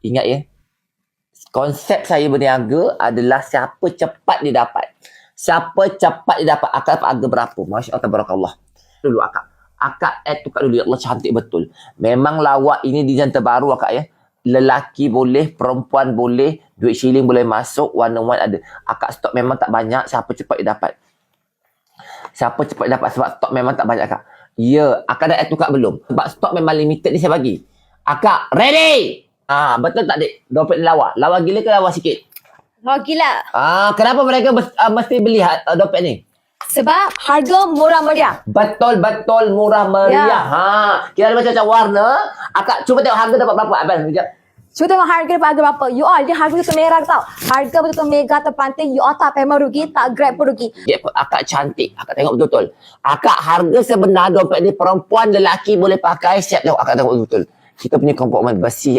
Ingat ya. Konsep saya berniaga adalah siapa cepat dia dapat. Siapa cepat dia dapat. Akak dapat harga berapa? Masya Allah, tabarakallah. Dulu akak. Akak tukar dulu. Ya Allah, cantik betul. Memang lawak ini design terbaru akak ya. Lelaki boleh, perempuan boleh, duit shilling boleh masuk, warna-warna ada. Akak stok memang tak banyak, siapa cepat dia dapat. Siapa cepat dia dapat sebab stok memang tak banyak akak. Ya, akak dah tukar belum? Sebab stok memang limited ni saya bagi. Akak, ready! Betul tak dik? Dompet ni lawa. Lawa gila ke lawa sikit? Lawa gila. Kenapa mereka mesti beli dompet ni? Sebab harga murah meriah. Betul murah meriah. Kira ada macam-macam warna. Akak cuba tengok harga dapat berapa abang. Sekejap. Cuba tengok harga berapa. You all, dia harga betul merah tau. Harga betul mega terpanting. You all tak payah rugi, tak Grab pun rugi. Akak cantik. Akak tengok betul-betul. Akak harga sebenar dompet ni perempuan, lelaki boleh pakai. Siap tengok. Akak tengok betul-betul. Kita punya kompartmen besi.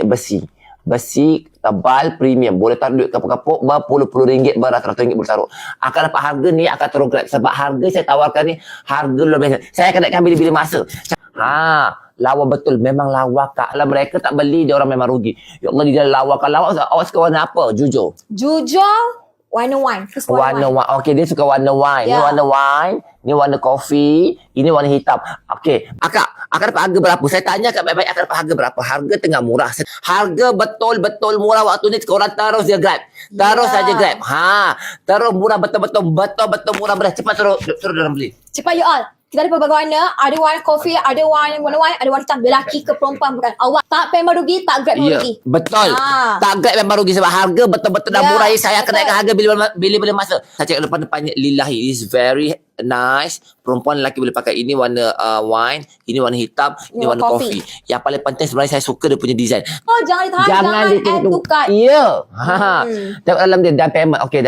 Besi, tebal, premium. Boleh taruh duit kapuk-kapuk, berpuluh-puluh ringgit, beratus-ratus ringgit boleh taruh. Akak dapat harga ni, akak terus Grab. Sebab harga saya tawarkan ni, harga luar biasa. Saya akan naikkan bila-bila masa. Lawa betul. Memang lawa kak. Kalau mereka tak beli, dia orang memang rugi. Ya Allah, dia lawa kak. Lawa, awak suka warna apa? Jujur. Warna wine. Warna wine. Okey, dia suka warna wine. Ni warna wine. Ni warna kopi. Ini warna hitam. Okey. Akak dapat harga berapa? Saya tanya kat baik-baik, akak dapat harga berapa? Harga tengah murah. Harga betul-betul murah waktu ni. Korang terus dia Grab. Terus saja Grab. Terus murah betul-betul murah betul. Cepat suruh dalam beli. Cepat you all. Kita ada pelbagai warna. Ada warna kopi, ada warna wine, ada warna hitam. Lelaki ke perempuan bukan. Awak tak payah merugi, tak Grab merugi. Betul. Tak Grab memang rugi sebab harga betul-betul dah murah. Saya akan naikkan harga bila masa. Saya cakap depan-depannya lillahi. It is very nice. Perempuan lelaki boleh pakai. Ini warna wine, ini warna hitam, ini warna kopi. Yang paling penting sebenarnya saya suka dia punya design. Jangan ditahan, jangan tukar. Ya. Tengok dalam dia dan payment. Okey,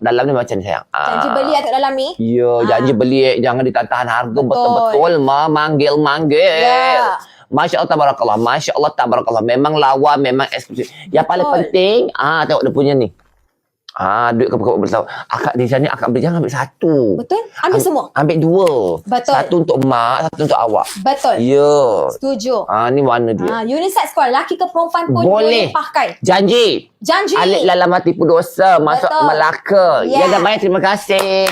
dalam ni macam ni sayang. Janji beli kat dalam ni. Ya, janji beli. Jangan ditahan harga betul-betul manggil. Ya. Masya Allah tabarakallah. Masya Allah tabarakallah. Memang lawa, memang eksklusif. Yang paling penting, tengok dia punya ni. Duit kapuk-kapuk bersama. Akak di sana, akak beli jangan ambil satu. Betul? Ambil semua. Ambil dua. Betul. Satu untuk mak, satu untuk awak. Betul. Ya. Setuju. Ni warna dia. Unisex kau. Lelaki ke perempuan pun boleh pakai. Janji. Alik lalam tipu dosa. Masuk Melaka. Ya, dah baik. Terima kasih.